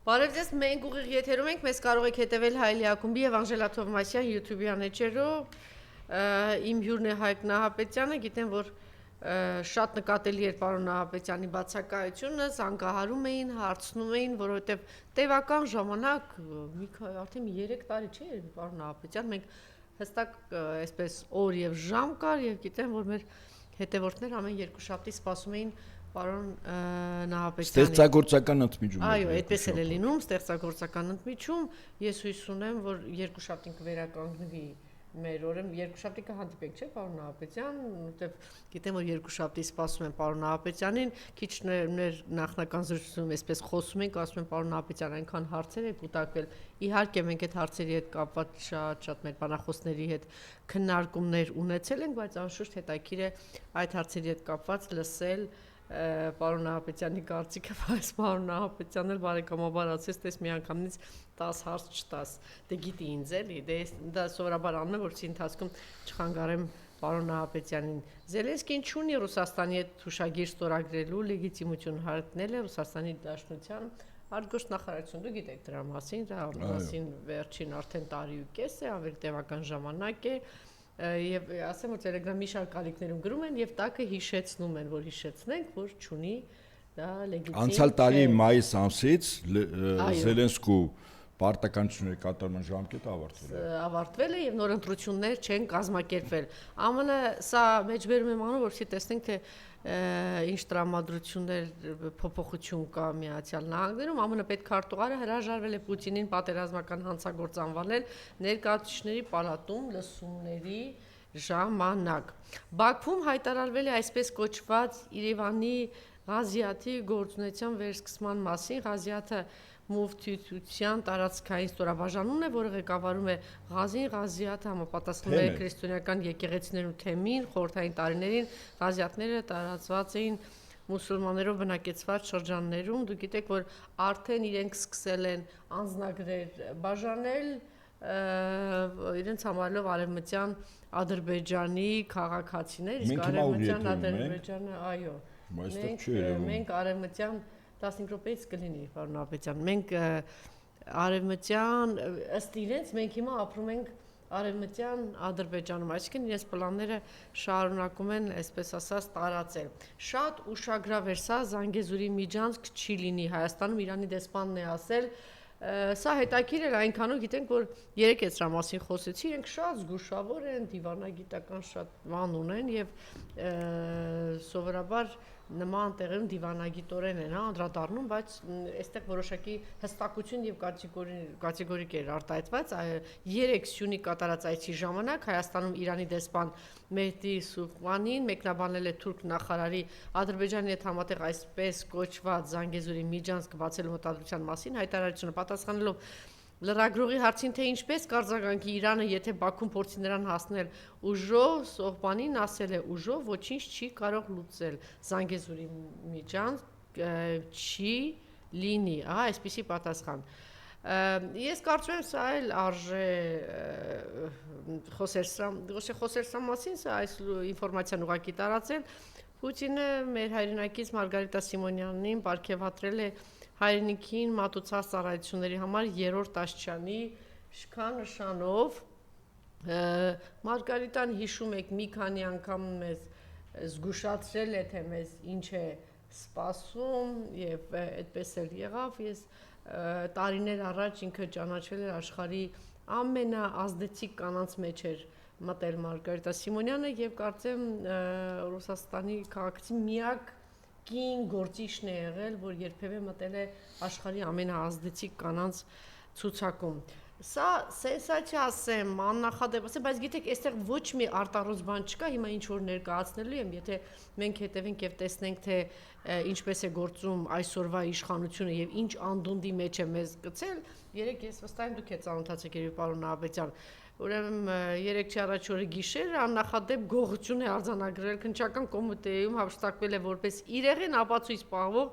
Բարև ձեզ, մենք ուղիղ եթերում ենք, մեզ կարող եք հետևել Հայելի ակումբի եւ Անժելա Թովմասյան YouTube-յան էջերով։ Իմ հյուրն է Հայկ Նահապետյանը, գիտեմ, որ շատ նկատելի էր պարոն Նահապետյանի բացակայությունը, զանգահարում էին, հարցնում էին, որովհետեւ տևական ժամանակ, արդեն 3 տարի չէ, պարոն Նահապետյան, մենք հստակ այսպես օր եւ ժամ կար եւ գիտեմ, որ մեր հետևորդներ ամեն երկուշաբթի սպասում էին Պարոն Նահապետյանի Ստեղծագործական ընդմիջում։ Այո, այդպես էլ է լինում, ստեղծագործական ընդմիջում։ Ես հույս ունեմ, որ երկուշաբթին կվերականգնվի մեր օրը, երկուշաբթի կհանդիպենք, չէ՞, պարոն Նահապետյան, որտեղ գիտեմ, որ երկուշաբթի սպասում են պարոն Նահապետյանին, քիչ մեր նախնական զրույցում այսպես խոսում ենք, ասում են պարոն Նահապետյան, այնքան հարցեր եք կուտակվել։ Իհարկե մենք այդ հարցերի հետ կապված շատ մեր բանախոսների հետ քննարկումներ ունեցել ենք, բայց անշուշտ հետաքրքիր է այդ հարցերի հետ կապված լսել Պարոն Նահապետյանի կարծիքը, բայց պարոն Նահապետյանն էլ բարեկամաբար ասեց, տես միանգամից 10 հարց չտաս, դե գիտի ինձ էլի, դա սովորաբար անում եմ, որպեսզի ընթացքում չխանգարեմ պարոն Նահապետյանին։ Զելենսկին չունի Ռուսաստանի հետ հուշագիր ստորագրելու լեգիտիմություն, հարցնել է Ռուսաստանի Դաշնության արտգործնախարարություն, դու գիտեք դրա մասին, դրա մասին վերջին արդեն տարի ու կես է, ավելի տևական ժամանակ է Եվ ասեմ, որ Telegram-ի շարք ալիքներում գրում են եւ տակը հիշեցնում են, որ հիշեցնենք, որ չունի դա լեգիտիմ։ Անցյալ տարի մայիս ամսից Զելենսկու պարտականությունների կատարման ժամկետը ավարտվել է եւ նոր ընտրություններ չեն կազմակերպվել։ ԱՄՆ սա մեջբերում եմ անում, որպեսզի տեսնենք, թե ինչ տրամադրություններ փոփոխություն կա Միացյալ Նահանգներում։ ԱՄՆ պետքարտուղարը հրաժարվել է Պուտինին պատերազմական հանցագործ անվանել ներկայացուցիչների պալատում լսումների ժամանակ։ Բաքվում հայտարարվել է այսպես կոչված Երևանի Ղազիաթի գործունեության վերսկսման մասին։ Ղազիաթը Մուֆտիության տարածքային ստորաբաժանումն է, որը ղեկավարում է Ղազին Ղազիաթը համապատասխանում է քրիստոնեական եկեղեցիներու թեմին, խորհրդային տարիներին Ղազիաթները տարածված էին մուսուլմաններով բնակեցված շրջաններում։ Դուք գիտեք, որ արդեն իրենք սկսել են անձնագրեր բաժանել, իրենց համարելով արևմտյան Ադրբեջանի քաղաքացիներ, իսկ արևմտյան Ադրբեջանը, այո, մենք արևմտյան 15 րոպեից կլինի, պարոն Նահապետյան, մենք արևմտյան, ըստ իրենց, մենք հիմա ապրում ենք արևմտյան Ադրբեջանում, այսինքն իրենց պլանները շարունակում են, այսպես ասած, տարածել։ Շատ ուշագրավ էր սա, Զանգեզուրի միջանցք չի լինի Հայաստանում, Իրանի դեսպանն է ասել, սա հետաքրքիր էր այնքանով, գիտենք, որ երեք է սրա մասին խոսեցի, իրենք շատ զգուշավոր են, դիվանագիտական շատ բան ունեն եւ սովորաբար նման տեղերում դիվանագիտորեն են անդրադառնում, բայց այստեղ որոշակի հստակություն եւ կատեգորիկ էր արտահայտված 3 սյունի կատարած այցի ժամանակ Հայաստանում Իրանի դեսպան Մեհդի Սուխմանին մեկնաբանել է թուրք նախարարի Ադրբեջանի հետ համատեղ այսպես կոչված Զանգեզուրի միջանցք բացելու մտադրության մասին հայտարարությունը պատասխանելով Լրագրողի հարցին թե ինչպես կարձագանքի Իրանը, եթե Բաքուն փորձի նրան հասնել ուժով, Սողբանին ասել է ուժով ոչինչ չի կարող լուծել, Զանգեզուրի միջանցք չի լինի, այսպիսի պատասխան։ Ես կարծում եմ սա էլ արժե խոսել սրա մասին, սա այս ինֆորմացիան ուղղակի տարածել, Պուտինը մեր հայրենակից Մարգարիտա Սիմոնյանին պարգևատրել է հայրենիքին մատուցած ծառայությունների համար 3-րդ աստիճանի շքանշանով Մարգարիտան հիշում եք մի քանի անգամ մեզ զգուշացրել է թե մեզ ինչ է սպասում եւ այդպես էլ եղավ ես տարիներ առաջ ինքը ճանաչվել էր աշխարհի ամենաազդեցիկ կանանց մեջ էր մտել Մարգարիտա Սիմոնյանը եւ կարծեմ Ռուսաստանի քաղաքացի միակ կին գործիչն է եղել, որ երբևէ մտել է աշխարհի ամենաազդեցիկ կանանց ցուցակում։ Սա սենսացիա ասեմ, աննախադեպ ասեմ, բայց գիտեք, այստեղ ոչ մի արտառոց բան չկա, հիմա ինչ որ ներկայացնելու եմ, եթե մենք հետևենք եւ տեսնենք, թե ինչպես է գործում այսօրվա իշխանությունը եւ ինչ անդունդի մեջ է մեզ գցել, երեք ես վստահ եմ դուք եք ծանոթացեք երբ պարոն Նահապետյան, ուրեմն 3-ի առաջ օրը գիշեր աննախադեպ գողություն է արձանագրել քննչական կոմիտեում հափշտակվել է որպես իրեղեն ապացույց պահվող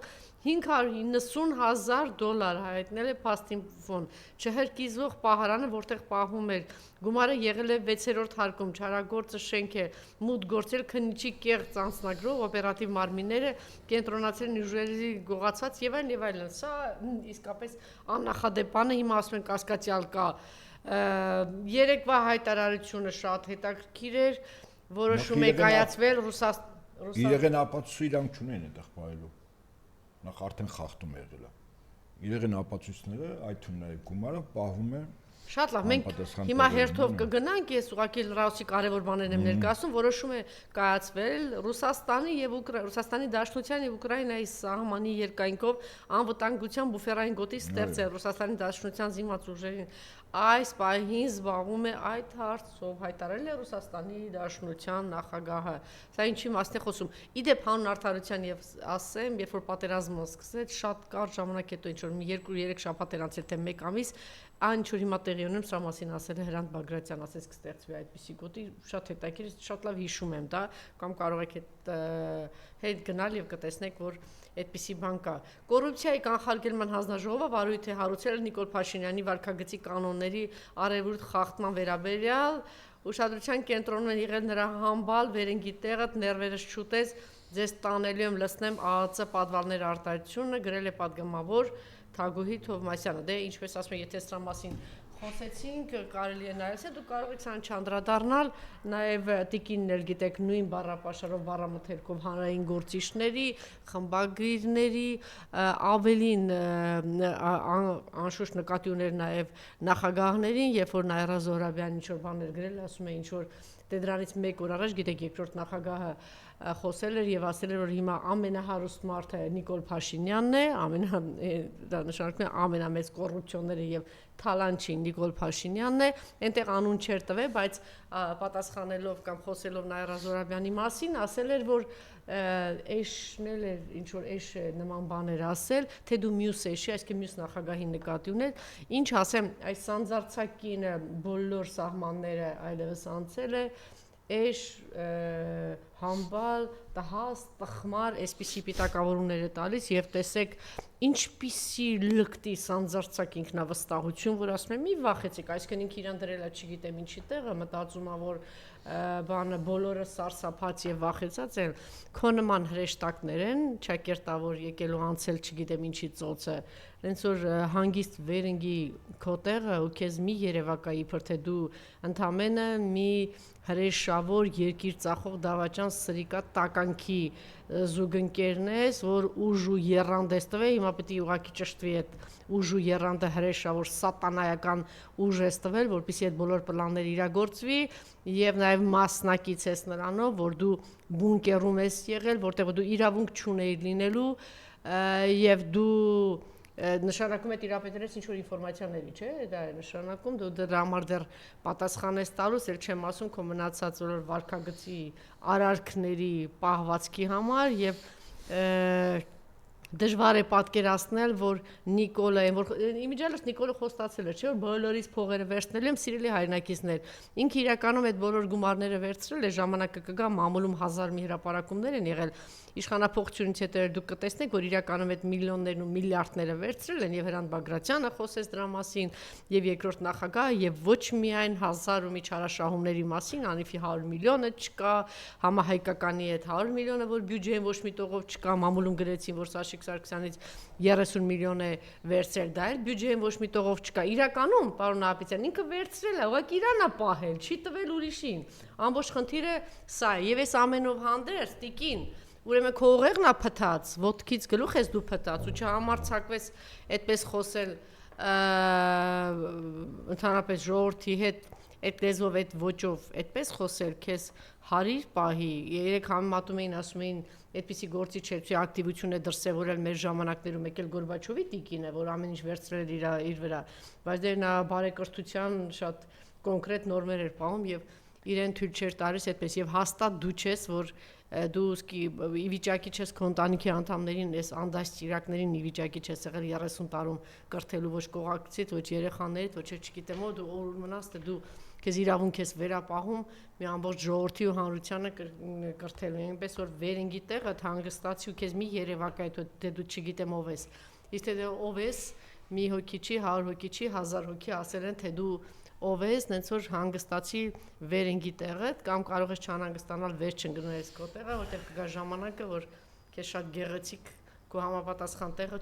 $590 հայտնել է փաստին ֆոն չհրկիզվող պահարանը, որտեղ պահվում էր գումարը եղել է 6-րդ հարկում չարագործը շենք է մուտք գործել քննիչի կեղծ անձնագրով օպերատիվ մարմինները կենտրոնացել են ուժերի գողացած եւ այլն սա իսկապես աննախադեպ բան է հիմա ասում են կասկածյալ կա երեկվա հայտարարությունը շատ հետաքրքիր էր որոշում է կայացվել Իրեղեն ապացույց իրանք չունեն այդտեղ բայելու նախ արդեն խախտում է եղել է իրեղեն ապացույցները այդ թվում նաև գումարը պահվում է Շատ լավ, մենք հիմա հերթով կգնանք, ես ուղղակի լրացուցի կարևոր բաներն եմ ներկայացնում, որոշում է կայացվել Ռուսաստանի եւ Ռուսաստանի Դաշնության եւ Ուկրաինայի սահմանի երկայնքով անվտանգության բուֆերային գոտի ստեղծել Ռուսաստանի Դաշնության զինված ուժերին այս պահին զբաղվում է այդ հարցով հայտարարել է Ռուսաստանի Դաշնության նախագահը։ Սա ինչի մասն է խոսում։ Իդեպ հանուն արդարության եւ ասեմ, երբ որ պատերազմը սկսեց, շատ կարճ ժամանակ հետո ինչ որ 2-3 շաբաթ էր անցել թե 1 ամիս, այն ինչ որ հիմա տեղի ունեմ, սա մասին ասել է Հրանտ Բագրատյան, ասես կստեղծվի այդպիսի գոտի, շատ հետաքրքիր, շատ լավ հիշում եմ դա, կամ կարող եք հետ գնալ եւ կտեսնեք, որ այդպիսի բան կա։ Կոռուպցիայի կանխարգելման հանձնաժողովը վարույթ է հարուցել Նիկոլ Փաշինյանի վարքագծի կանոնների արևոտ խախտման վերաբերյալ, ուշադրության կենտրոնում են եղել նրա համբալ վերընկի տեղը, ներվերս չուտես, ձեզ տանելու եմ լցնեմ ԱԱՑ պատվարներ արտահայտությունը, գրել է падգամավոր Թագուհի Թովմասյանը։ Դե ինչպես ասում եմ, եթե սրա մասին խոսեցինք, կարելի է նայել, դու կարող եք սան չանդրադառնալ, նաև տիկինն էլ գիտեք նույն բառապաշարով, բառամթերքով հանրային գործիչների, խմբագրիրների, ավելին անշուշտ նկատի ուներ նաև նախագահներին, երբ որ Նաիրա Զոհրաբյանն ինչ որ բաներ գրել, ասում է ինչ որ դե դրանից 1 օր առաջ գիտեք երկրորդ նախագահը խոսել էր եւ ասել էր որ հիմա ամենահարուստ մարդը Նիկոլ Փաշինյանն է, դա նշանակում է ամենամեծ կոռուպցիոները եւ թալանչին Նիկոլ Փաշինյանն է, այնտեղ անուն չէր տվել, բայց պատասխանելով կամ խոսելով Նաիրա Զոհրաբյանի մասին, ասել էր որ էշնել էր ինչ որ էշ նման բաներ ասել, թե դու մյուս էշի, այսինքն մյուս նախագահի նկատի ուներ, ինչ ասեմ, այս սանձարցակին բոլոր սահմանները այլևս անցել է Էշ համբալ, տհաս, տխմար, այսպիսի պիտակավորումներ է տալիս եւ տեսեք ինչպիսի լկտի սանձարցակ ինքնավստահություն, որ ասում եմ մի վախեցեք, այսինքն ինքը իրան դրել է, չգիտեմ ինչի տեղը, մտածում ա որ բանը բոլորը սարսափած եւ վախեցած են, քո նման հրեշտակներ են, ճակերտավոր եկել ու անցել, չգիտեմ ինչի ծոցը, հենց որ հանգիստ վերընկի քո տեղը ու քեզ մի երևակա իբր թե դու ընդամենը մի հրեշավոր երկիր ծախող դավաճան սրիկա տականքի զուգընկերն ես, որ ուժ ու եռանդ ես տվել, հիմա պետք է ուղակի ճշտվի այդ ուժ ու եռանդը հրեշավոր սատանայական ուժ ես տվել, որպեսզի այդ բոլոր պլանները իրագործվի եւ նաեւ մասնակից ես նրանով, որ դու բունկերում ես եղել, որտեղ դու իրավունք չունեիր լինելու եւ դու նշանակում է տիրապետելես ինչ-որ ինֆորմացիաների, չէ, դա է նշանակում, դու դրա համար դեռ պատասխան ես տալուս, էլ չեմ ասում քո մնացած որ վարքագծի արարքների պահվածքի համար եւ դժվար է պատկերացնել, որ Նիկոլը, որ իմիջիալս Նիկոլը խոստացել էր, չէ, որ բոլորից փողերը վերցնելու եմ, սիրելի հայրենակիցներ։ Ինքը իրականում այդ բոլոր գումարները վերցրել է, ժամանակը կգա, մամուլում 1000 մի հրապարակումներ են եղել։ Իշխանապողությունից հետո դուք կտեսնեք, որ իրականում այդ միլիոններն ու միլիարդները վերցրել են եւ Հրանտ Բագրատյանը խոսեց դրա մասին եւ երկրորդ նախագահը եւ ոչ միայն 1000 ու մի չարաշահումների մասին, անիվի 100 միլիոնը չկա, համահայկականի այդ 100 միլիոնը, որ բյուջեին ոչ մի տողով չկա, մամուլում գրեցին, որ Սաշիկ Սարգսյանից 30 միլիոն է վերցրել, դա էլ բյուջեին ոչ մի տողով չկա։ Իրականում, պարոն Ահապետյան, ինքը վերցրել է, ուղղակի իրանա պահել, չի տվել ուրիշին։ Ամբողջ խնդիրը սա է, եւ այս ամենով հանդերձ տիկին Ուրեմն քո ուղեղն է փթած, ոտքից գլուխ ես դու փթած ու չհամարցակվես այդպես խոսել ընդհանրապես ժողովրդի հետ այդ լեզվով, այդ ոճով, այդպես խոսել, քեզ հարիր պահի, երեք համեմատում էին, ասում էին, այդպիսի գործի չէ, ակտիվություն է դրսևորել մեր ժամանակներում, եկել Գորբաչովի տիկին է, որ ամեն ինչ վերցրել իր վրա, բայց դեռ նա բարեկրթության շատ կոնկրետ նորմեր էր պահում եւ իրեն թույլ չէր տալիս այդպես եւ հաստատ դու չես, որ դու ի վիճակի չես քո ընտանիքի անդամներին, այս անդաշ ծիրակներին ի վիճակի չես եղել 30 տարում կրթելու ոչ կողակցից, ոչ երեխաներից, ոչ չգիտեմ, դու օր մնաս, դու քեզ իրավունք ես վերապահում մի ամբողջ ժողովրդի ու հանրությանը կրթելու, այնպես որ վերինգի տեղը հանգստացի ու քեզ մի երևակայ դե դու չգիտեմ ով ես։ Իսկ թե ով ես, մի հոգի չի, 100 հոգի չի, 1000 հոգի ասել են թե դու ով ես, նենց որ հանգստացի վերինգի տեղը, կամ կարող ես չանհանգստանալ վեր չընկնել քո տեղը, որտեղ կգա ժամանակը, որ քեզ շատ գեղեցիկ քո համապատասխան տեղը